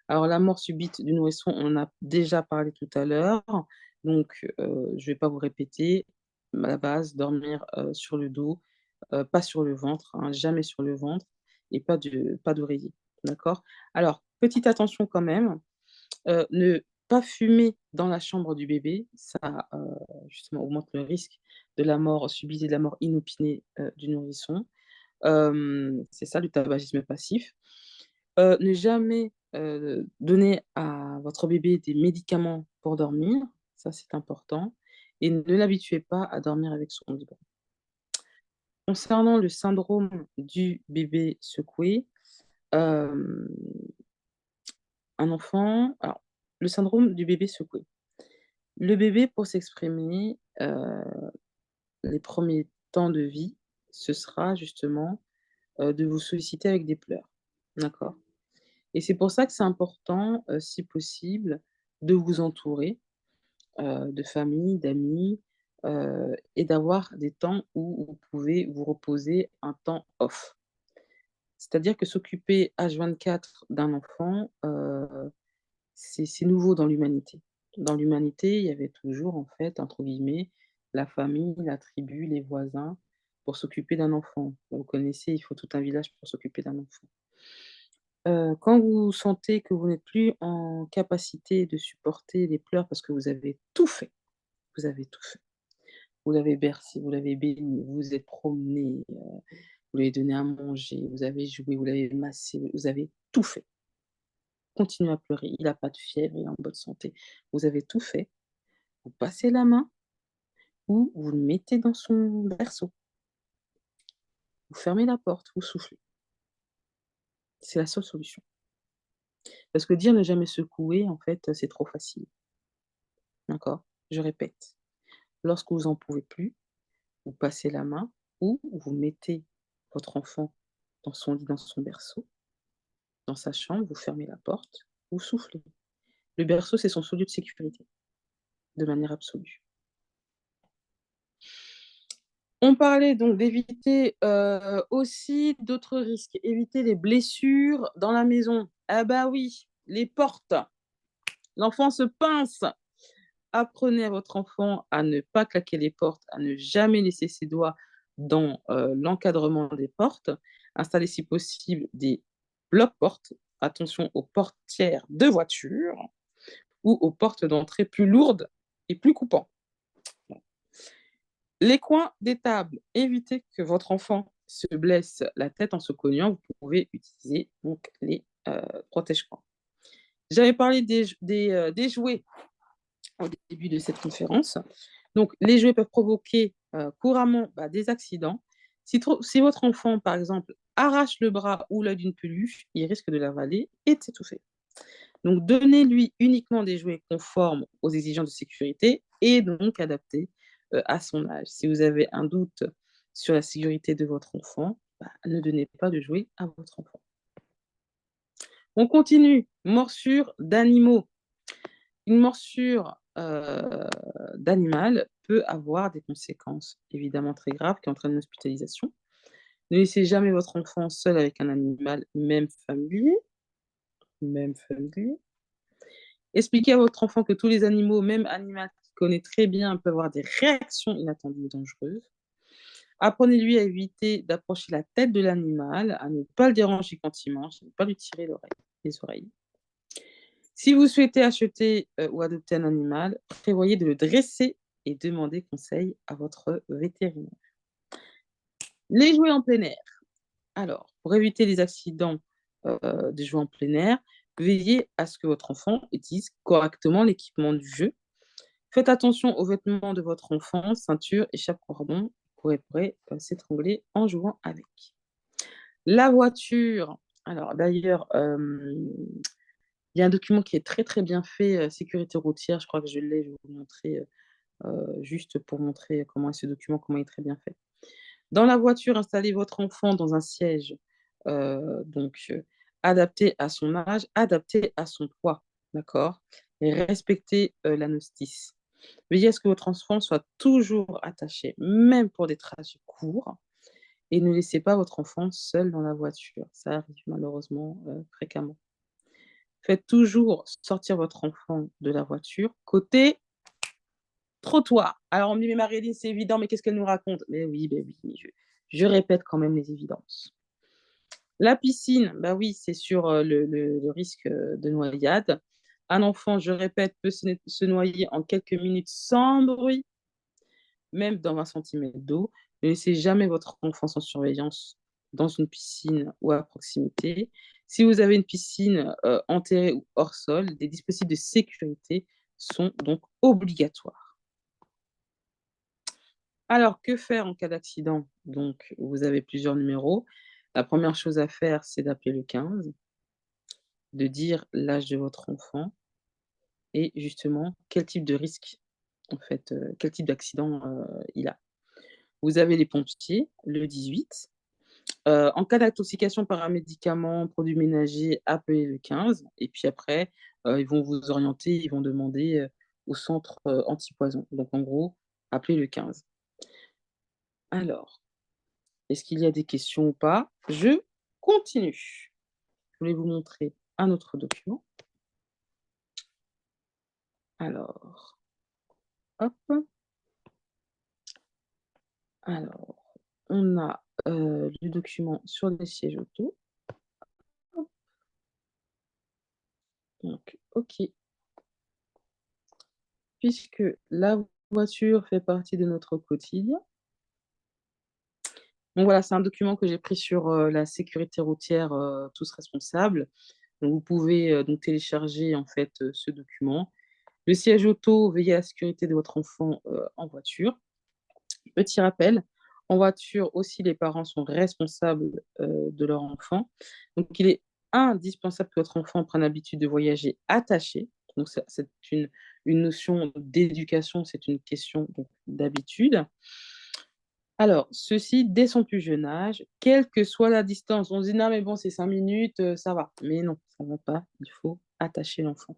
Alors la mort subite du nourrisson, on en a déjà parlé tout à l'heure, donc je vais pas vous répéter. La base, dormir, sur le dos, pas sur le ventre, hein, jamais sur le ventre et pas d'oreiller, d'accord? Alors, petite attention quand même, ne pas fumer dans la chambre du bébé, ça, justement augmente le risque de la mort subite et de la mort inopinée, du nourrisson. C'est ça le tabagisme passif. Ne jamais, donner à votre bébé des médicaments pour dormir, ça c'est important et ne l'habituez pas à dormir avec son biberon. Concernant le syndrome du bébé secoué, hem, un enfant alors le syndrome du bébé secoué. Le bébé pour s'exprimer, les premiers temps de vie, ce sera justement, de vous solliciter avec des pleurs. D'accord? Et c'est pour ça que c'est important, si possible, de vous entourer, de famille, d'amis, et d'avoir des temps où vous pouvez vous reposer, un temps off. C'est-à-dire que s'occuper H24 d'un enfant, c'est nouveau dans l'humanité. Dans l'humanité, il y avait toujours en fait, entre guillemets, «la famille, la tribu, les voisins» pour s'occuper d'un enfant. Vous connaissez, il faut tout un village pour s'occuper d'un enfant. Quand vous sentez que vous n'êtes plus en capacité de supporter les pleurs parce que vous avez tout fait, vous avez tout fait. Vous l'avez bercé, vous l'avez béni, vous vous êtes promenés, vous lui avez donné à manger, vous avez joué, vous l'avez massé, vous avez tout fait. Continuez à pleurer, il a pas de fièvre, il est en bonne santé. Vous avez tout fait, vous passez la main ou vous le mettez dans son berceau. Vous fermez la porte, vous soufflez. C'est la seule solution. Parce que dire ne jamais secouer, en fait, c'est trop facile. D'accord? Je répète, lorsque vous en pouvez plus, vous passez la main ou vous mettez votre enfant dans son lit, dans son berceau, dans sa chambre, vous fermez la porte, vous soufflez. Le berceau, c'est son seul lieu de sécurité, de manière absolue. On parlait donc d'éviter, aussi d'autres risques, éviter les blessures dans la maison. Ah bah oui, les portes, l'enfant se pince. Apprenez à votre enfant à ne pas claquer les portes, à ne jamais laisser ses doigts dans, l'encadrement des portes. Installez si possible des blocs-portes. Attention aux portières de voiture ou aux portes d'entrée plus lourdes et plus coupantes. Les coins des tables, évitez que votre enfant se blesse la tête en se cognant. Vous pouvez utiliser donc les protège-coins. J'avais parlé des jouets au début de cette conférence. Donc, les jouets peuvent provoquer couramment des accidents. Si votre enfant, par exemple, arrache le bras ou l'œil d'une peluche, il risque de l'avaler et de s'étouffer. Donc, donnez-lui uniquement des jouets conformes aux exigences de sécurité et donc adaptés à son âge. Si vous avez un doute sur la sécurité de votre enfant, ne donnez pas de jouets à votre enfant. On continue. Morsure d'animaux. Une morsure d'animal peut avoir des conséquences évidemment très graves qui entraînent l'hospitalisation. Ne laissez jamais votre enfant seul avec un animal, même familier. Même familier. Expliquez à votre enfant que tous les animaux, même animal qu'il connaît très bien, peuvent avoir des réactions inattendues et dangereuses. Apprenez-lui à éviter d'approcher la tête de l'animal, à ne pas le déranger quand il mange, à ne pas lui tirer les oreilles. Si vous souhaitez acheter ou adopter un animal, prévoyez de le dresser et demandez conseil à votre vétérinaire. Les jouets en plein air. Alors, pour éviter les accidents des jouets en plein air, veillez à ce que votre enfant utilise correctement l'équipement du jeu. Faites attention aux vêtements de votre enfant, ceinture, échappe, cordon. Vous pourrez s'étrangler en jouant avec. La voiture. Alors, d'ailleurs, il y a un document qui est très très bien fait, sécurité routière, je crois que je l'ai, je vais vous montrer juste pour montrer comment est ce document, comment il est très bien fait. Dans la voiture, installez votre enfant dans un siège adapté à son âge, adapté à son poids, d'accord? Et respectez la notice. Veillez à ce que votre enfant soit toujours attaché, même pour des trajets courts, et ne laissez pas votre enfant seul dans la voiture. Ça arrive malheureusement fréquemment. Faites toujours sortir votre enfant de la voiture côté trottoir. Alors, on me dit, mais Marie-Hélène, c'est évident, mais qu'est-ce qu'elle nous raconte? Mais oui, je répète quand même les évidences. La piscine, oui, c'est sur le risque de noyade. Un enfant, je répète, peut se noyer en quelques minutes sans bruit, même dans 20 cm d'eau. Ne laissez jamais votre enfant sans surveillance dans une piscine ou à proximité. Si vous avez une piscine enterrée ou hors sol, des dispositifs de sécurité sont donc obligatoires. Alors, que faire en cas d'accident? Donc, vous avez plusieurs numéros. La première chose à faire, c'est d'appeler le 15, de dire l'âge de votre enfant et justement quel type de risque, en fait, quel type d'accident il a. Vous avez les pompiers, le 18. En cas d'intoxication par un médicament, produit ménager, appelez le 15. Et puis après, ils vont vous orienter, ils vont demander au centre antipoison. Donc en gros, appelez le 15. Alors, est-ce qu'il y a des questions ou pas? Je continue. Je voulais vous montrer un autre document. Alors, hop. Alors, on a le document sur les sièges auto. Donc, OK. Puisque la voiture fait partie de notre quotidien. Donc voilà, c'est un document que j'ai pris sur la sécurité routière, tous responsables. Donc vous pouvez donc télécharger en fait ce document. Le siège auto, veillez à la sécurité de votre enfant en voiture. Petit rappel, en voiture aussi, les parents sont responsables de leur enfant. Donc il est indispensable que votre enfant prenne l'habitude de voyager attaché. Donc c'est une notion d'éducation, c'est une question d'habitude. Alors, ceci dès son plus jeune âge, quelle que soit la distance. On se dit: «Non, mais bon, c'est 5 minutes, ça va». Mais non, ça va pas, il faut attacher l'enfant.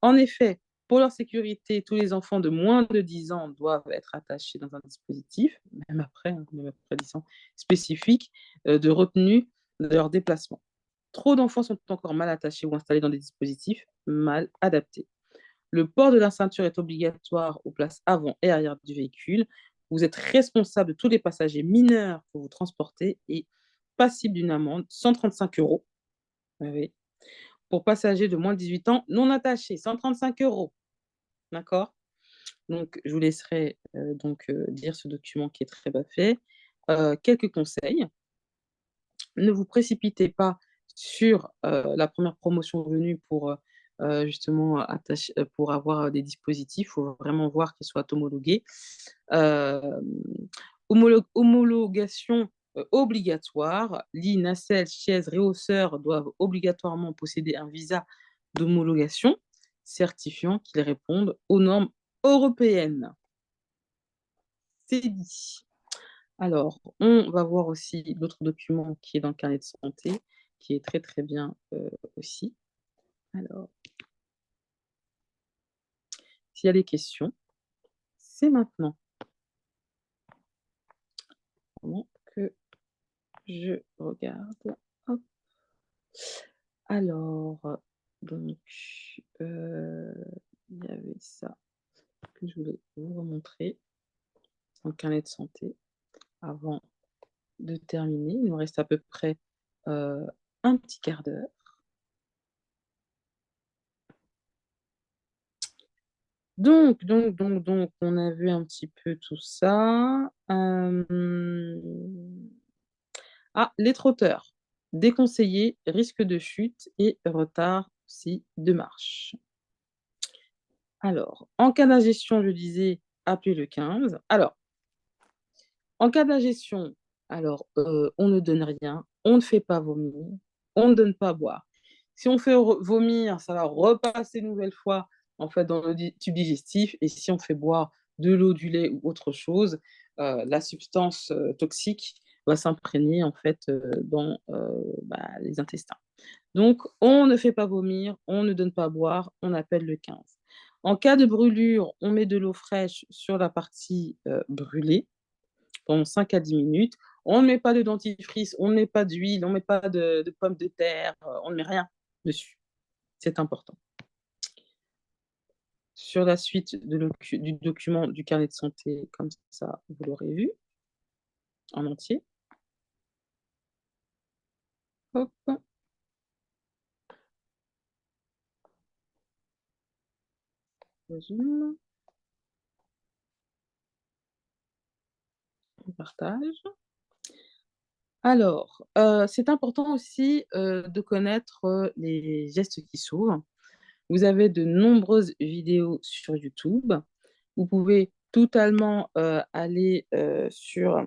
En effet, pour leur sécurité, tous les enfants de moins de 10 ans doivent être attachés dans un dispositif, même après 10 ans, spécifique, de retenue de leur déplacement. Trop d'enfants sont encore mal attachés ou installés dans des dispositifs mal adaptés. Le port de la ceinture est obligatoire aux places avant et arrière du véhicule. Vous êtes responsable de tous les passagers mineurs que vous transportez et passible d'une amende, 135 €. Oui, oui. Pour passagers de moins de 18 ans non attachés, 135 €. D'accord? Donc je vous laisserai, lire ce document qui est très bien fait. Quelques conseils: ne vous précipitez pas sur, la première promotion venue pour, justement pour avoir, des dispositifs. Il faut vraiment voir qu'ils soient homologués. Hem, homologation, obligatoire. Lits, nacelles, chaises, rehausseurs doivent obligatoirement posséder un visa d'homologation certifiant qu'ils répondent aux normes européennes. C'est dit. Alors, on va voir aussi l'autre document qui est dans le carnet de santé, qui est très, très bien, aussi. Alors, s'il y a des questions, c'est maintenant. Pendant que je regarde. Hop. Alors, donc, il y avait ça que je voulais vous remontrer dans le carnet de santé avant de terminer. Il nous reste à peu près, heu, un petit quart d'heure. Donc, on a vu un petit peu tout ça. Ah, les trotteurs, déconseillés, risque de chute et retard aussi de marche. Alors, en cas d'ingestion, je disais, appelez le 15. Alors, en cas d'ingestion, on ne donne rien, on ne fait pas vomir, on ne donne pas à boire. Si on fait vomir, ça va repasser une nouvelle fois, en fait, dans le tube digestif, et si on fait boire de l'eau, du lait ou autre chose, la substance, toxique va s'imprégner, en fait, dans, les intestins. Donc on ne fait pas vomir, on ne donne pas à boire, on appelle le 15. En cas de brûlure, on met de l'eau fraîche sur la partie, brûlée pendant 5 à 10 minutes. On ne met pas de dentifrice, on ne met pas d'huile, on ne met pas de pommes de terre, on ne met rien dessus. C'est important. Sur la suite du document du carnet de santé, comme ça, vous l'aurez vu en entier. Hop, zoom, on partage. Alors, c'est important aussi, de connaître, les gestes qui sauvent. Vous avez de nombreuses vidéos sur YouTube. Vous pouvez totalement, aller, sur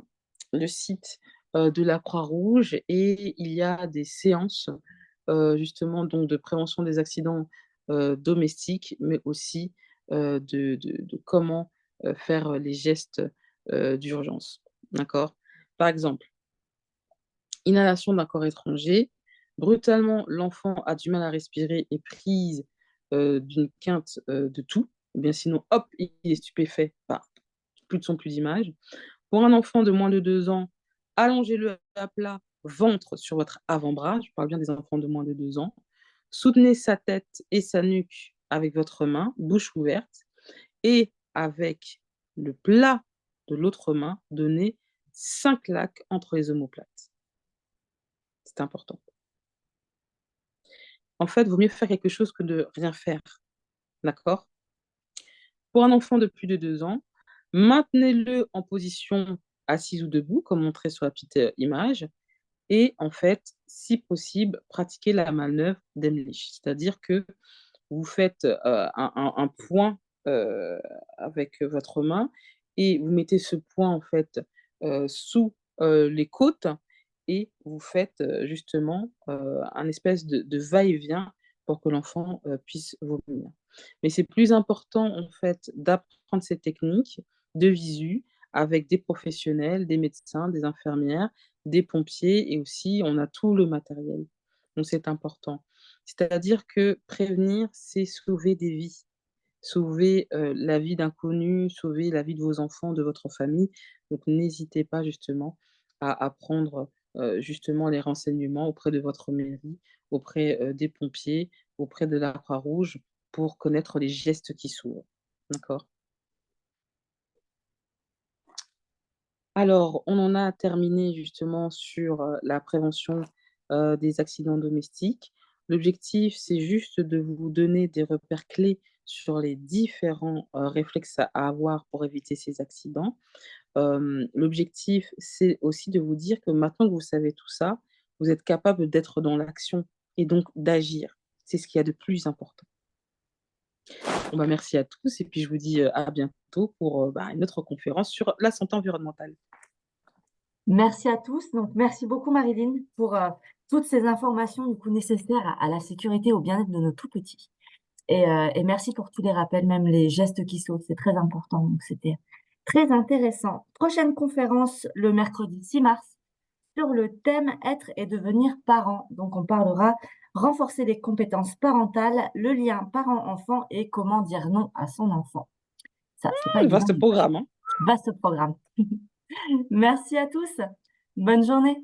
le site, de la Croix-Rouge, et il y a des séances, justement donc de prévention des accidents, domestiques, mais aussi, de comment, faire les gestes, d'urgence. D'accord? Par exemple, inhalation d'un corps étranger. Brutalement, l'enfant a du mal à respirer, et prise, d'une quinte, de toux, ou bien sinon, hop, il est stupéfait, bah, plus de son, plus d'image. Pour un enfant de moins de 2 ans, allongez-le à plat, ventre sur votre avant-bras. Je parle bien des enfants de moins de 2 ans. Soutenez sa tête et sa nuque avec votre main, bouche ouverte, et avec le plat de l'autre main, donnez 5 claques entre les omoplates. C'est important. En fait, vaut mieux faire quelque chose que de rien faire, d'accord? Pour un enfant de plus de 2 ans, maintenez-le en position assise ou debout, comme montré sur la petite, image, et en fait, si possible, pratiquez la manœuvre d'Heimlich. C'est-à-dire que vous faites, un point, avec votre main, et vous mettez ce point, en fait, sous, les côtes, et vous faites, justement, un espèce de va-et-vient pour que l'enfant, puisse vomir. Mais c'est plus important, en fait, d'apprendre ces techniques de visu avec des professionnels, des médecins, des infirmières, des pompiers, et aussi on a tout le matériel. Donc c'est important. C'est-à-dire que prévenir, c'est sauver des vies, sauver, la vie d'inconnus, sauver la vie de vos enfants, de votre famille. Donc n'hésitez pas justement à prendre, justement les renseignements auprès de votre mairie, auprès, des pompiers, auprès de la Croix-Rouge, pour connaître les gestes qui sauvent. D'accord? Alors, on en a terminé justement sur la prévention des accidents domestiques. L'objectif, c'est juste de vous donner des repères clés sur les différents réflexes à avoir pour éviter ces accidents. L'objectif, c'est aussi de vous dire que maintenant que vous savez tout ça, vous êtes capable d'être dans l'action et donc d'agir. C'est ce qu'il y a de plus important. Bon, bah, merci à tous et puis je vous dis à bientôt pour une autre conférence sur la santé environnementale. Merci à tous. Donc, merci beaucoup, Marilyn, pour toutes ces informations du coup nécessaires à la sécurité et au bien-être de nos tout petits. Et merci pour tous les rappels, même les gestes qui sautent, c'est très important. Donc, c'était très intéressant. Prochaine conférence le mercredi 6 mars sur le thème être et devenir parent. Donc, on parlera renforcer les compétences parentales, le lien parent-enfant et comment dire non à son enfant. Ça, c'est pas évident. Vaste programme, hein. Vaste programme. Merci à tous. Bonne journée.